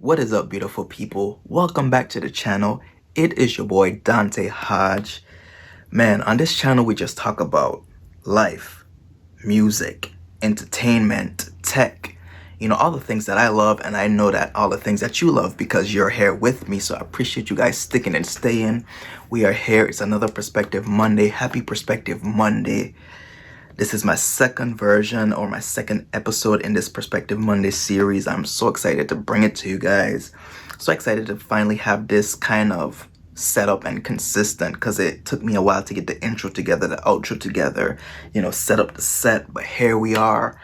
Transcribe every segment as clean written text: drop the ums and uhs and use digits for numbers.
What is up, beautiful people? Welcome back to the channel. It is your boy Dante Hodge. Man, on this channel we just talk about life, music, entertainment, tech, all the things that I love, and I know that all the things that you love because you're here with me. So I appreciate you guys sticking and staying. We are here. It's another Perspective Monday. Happy Perspective Monday. This is my second version or my second episode in this Perspective Monday series. I'm so excited to bring it to you guys. So excited to finally have this kind of set up and consistent, because it took me a while to get the intro together, the outro together, set up the set. But here we are.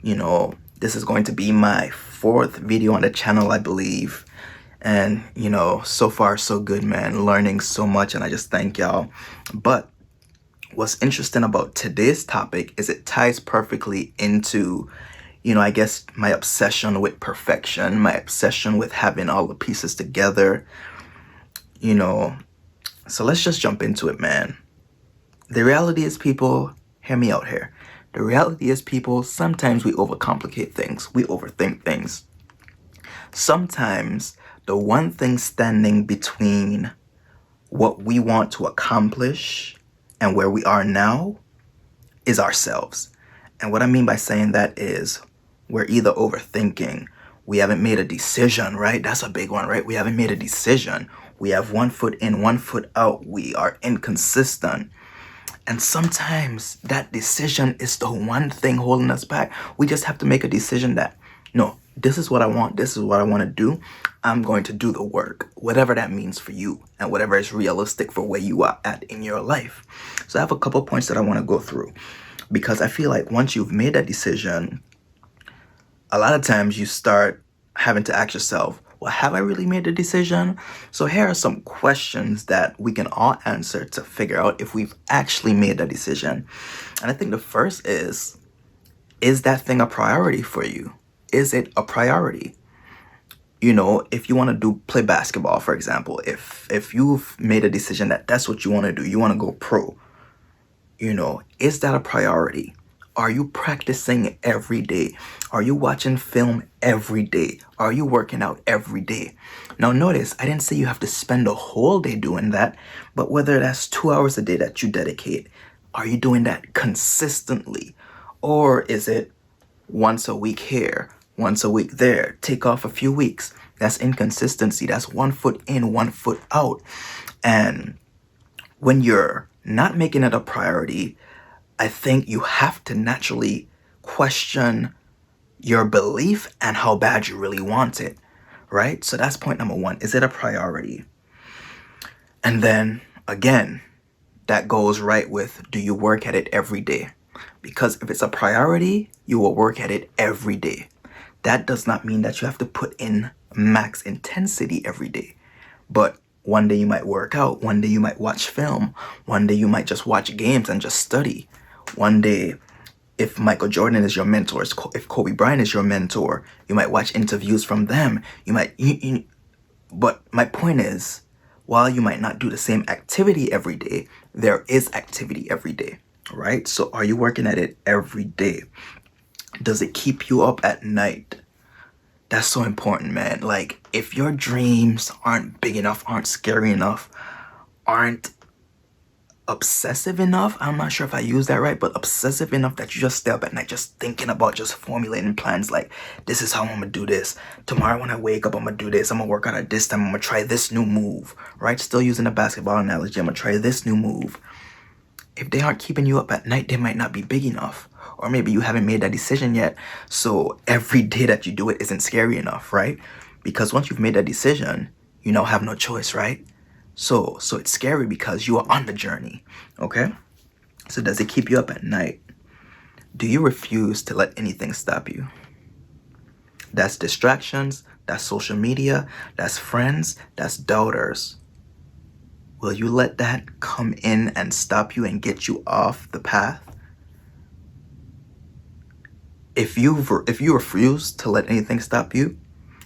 This is going to be my fourth video on the channel, I believe. And, so far so good, man. Learning so much, and I just thank y'all. But what's interesting about today's topic is it ties perfectly into, I guess my obsession with perfection, my obsession with having all the pieces together, So let's just jump into it, man. The reality is, people, hear me out here. The reality is, people, sometimes we overcomplicate things. We overthink things. Sometimes the one thing standing between what we want to accomplish and where we are now is ourselves. And what I mean by saying that is we're either overthinking, we haven't made a decision, right? That's a big one, right? We haven't made a decision. We have one foot in, one foot out. We are inconsistent. And sometimes that decision is the one thing holding us back. We just have to make a decision that, no, this is what I want. This is what I want to do. I'm going to do the work, whatever that means for you and whatever is realistic for where you are at in your life. So I have a couple points that I want to go through, because I feel like once you've made that decision, a lot of times you start having to ask yourself, well, have I really made the decision? So here are some questions that we can all answer to figure out if we've actually made a decision. And I think the first is that thing a priority for you? Is it a priority? If you want to play basketball, for example, if you've made a decision that that's what you want to do, you want to go pro, is that a priority? Are you practicing every day? Are you watching film every day? Are you working out every day? Now notice, I didn't say you have to spend a whole day doing that, but whether that's 2 hours a day that you dedicate, are you doing that consistently? Or is it once a week here, once a week there, take off a few weeks? That's inconsistency. That's 1 foot in, 1 foot out. And when you're not making it a priority, I think you have to naturally question your belief and how bad you really want it, right? So that's point number one. Is it a priority? And then again, that goes right with, do you work at it every day? Because if it's a priority, you will work at it every day. That does not mean that you have to put in max intensity every day. But one day you might work out. One day you might watch film. One day you might just watch games and just study. One day, if Michael Jordan is your mentor, if Kobe Bryant is your mentor, you might watch interviews from them. But my point is, while you might not do the same activity every day, there is activity every day, right? So are you working at it every day? Does it keep you up at night? That's so important, man. Like, if your dreams aren't big enough, aren't scary enough, aren't obsessive enough, I'm not sure if I use that right, but obsessive enough that you just stay up at night just thinking about, just formulating plans like, this is how I'm gonna do this. Tomorrow when I wake up, I'm gonna do this. I'm gonna work out at this time. I'm gonna try this new move, right? Still using the basketball analogy. I'm gonna try this new move. If they aren't keeping you up at night, they might not be big enough. Or maybe you haven't made that decision yet. So every day that you do it isn't scary enough, right? Because once you've made that decision, you now have no choice, right? So it's scary because you are on the journey, okay? So does it keep you up at night? Do you refuse to let anything stop you? That's distractions, that's social media, that's friends, that's doubters. Will you let that come in and stop you and get you off the path? If you refuse to let anything stop you,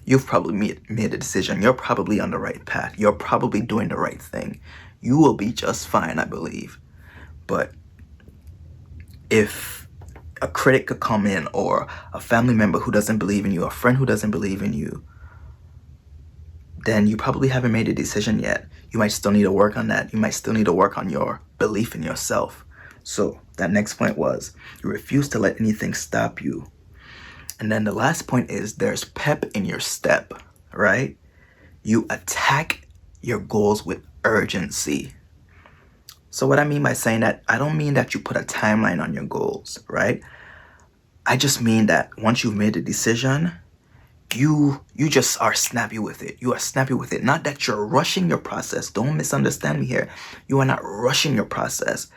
you've probably made a decision. You're probably on the right path. You're probably doing the right thing. You will be just fine, I believe. But if a critic could come in, or a family member who doesn't believe in you, a friend who doesn't believe in you, then you probably haven't made a decision yet. You might still need to work on that. You might still need to work on your belief in yourself. So that next point was you refuse to let anything stop you. And then the last point is there's pep in your step, right? You attack your goals with urgency. So what I mean by saying that, I don't mean that you put a timeline on your goals, right? I just mean that once you've made a decision, you just are snappy with it. You are snappy with it. Not that you're rushing your process. Don't misunderstand me here. You are not rushing your process,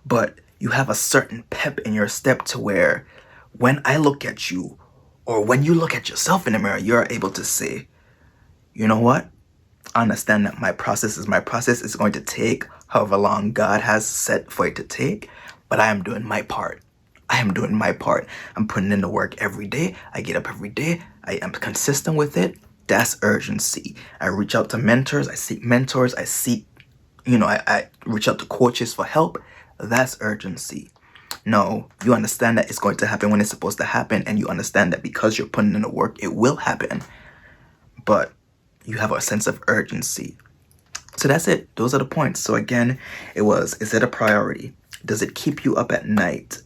but you have a certain pep in your step to where when I look at you or when you look at yourself in the mirror, you're able to say, you know what? I understand that my process is my process. It's going to take however long God has set for it to take, but I am doing my part. I am doing my part. I'm putting in the work every day. I get up every day. I am consistent with it. That's urgency. I reach out to mentors. I seek mentors. I reach out to coaches for help. That's urgency. No, you understand that it's going to happen when it's supposed to happen, and you understand that because you're putting in the work, it will happen. But you have a sense of urgency. So that's it. Those are the points. So again, is it a priority? Does it keep you up at night?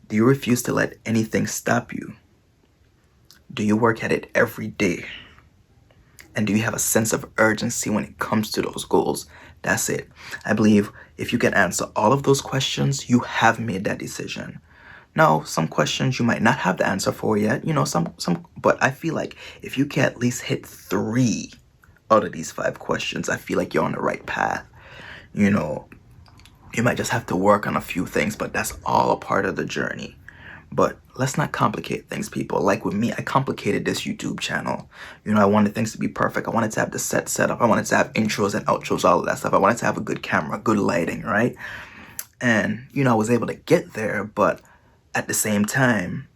Do you refuse to let anything stop you? Do you work at it every day? And do you have a sense of urgency when it comes to those goals? That's it. I believe if you can answer all of those questions, you have made that decision. Now, some questions you might not have the answer for yet, but I feel like if you can at least hit 3 out of these 5 questions, I feel like you're on the right path. You might just have to work on a few things, but that's all a part of the journey. But let's not complicate things, people. Like with me, I complicated this YouTube channel. I wanted things to be perfect. I wanted to have the set up. I wanted to have intros and outros, all of that stuff. I wanted to have a good camera, good lighting, right? And, I was able to get there, but at the same time,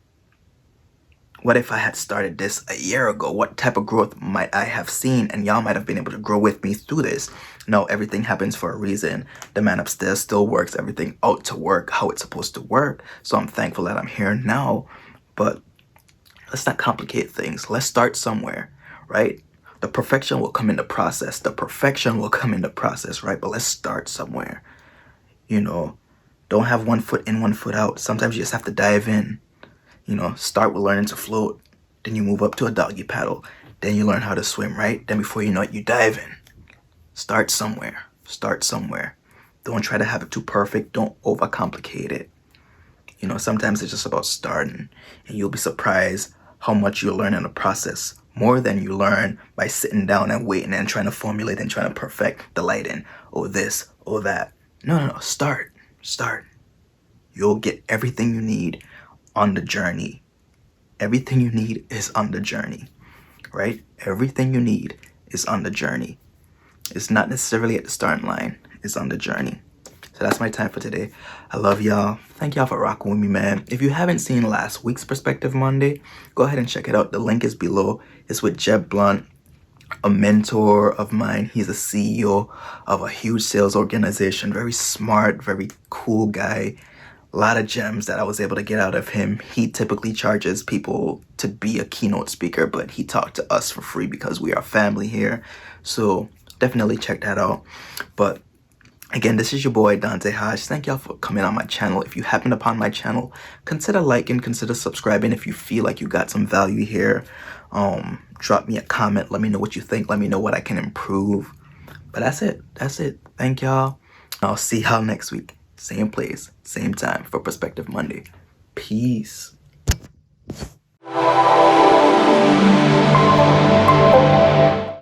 what if I had started this a year ago? What type of growth might I have seen? And y'all might have been able to grow with me through this. No, everything happens for a reason. The man upstairs still works everything out to work how it's supposed to work. So I'm thankful that I'm here now. But let's not complicate things. Let's start somewhere, right? The perfection will come in the process. Right? But let's start somewhere. Don't have one foot in, one foot out. Sometimes you just have to dive in. Start with learning to float. Then you move up to a doggy paddle. Then you learn how to swim, right? Then before you know it, you dive in. Start somewhere. Don't try to have it too perfect. Don't overcomplicate it. Sometimes it's just about starting. And you'll be surprised how much you'll learn in the process. More than you learn by sitting down and waiting and trying to formulate and trying to perfect the lighting. Or this, or that. No. Start. You'll get everything you need on the journey. Everything you need is on the journey, right? Everything you need is on the journey. It's not necessarily at the starting line. It's on the journey. So that's my time for today. I love y'all. Thank y'all for rocking with me, man. If you haven't seen last week's Perspective Monday, go ahead and check it out. The link is below. It's with Jeb Blunt, a mentor of mine. He's a CEO of a huge sales organization. Very smart, very cool guy. A lot of gems that I was able to get out of him. He typically charges people to be a keynote speaker, but he talked to us for free because we are family here. So definitely check that out. But again, this is your boy Dante Hodge. Thank y'all for coming on my channel. If you happen upon my channel, consider liking, consider subscribing if you feel like you got some value here. Drop me a comment. Let me know what you think. Let me know what I can improve. But that's it. Thank y'all. I'll see y'all next week. Same place, same time for Perspective Monday. Peace.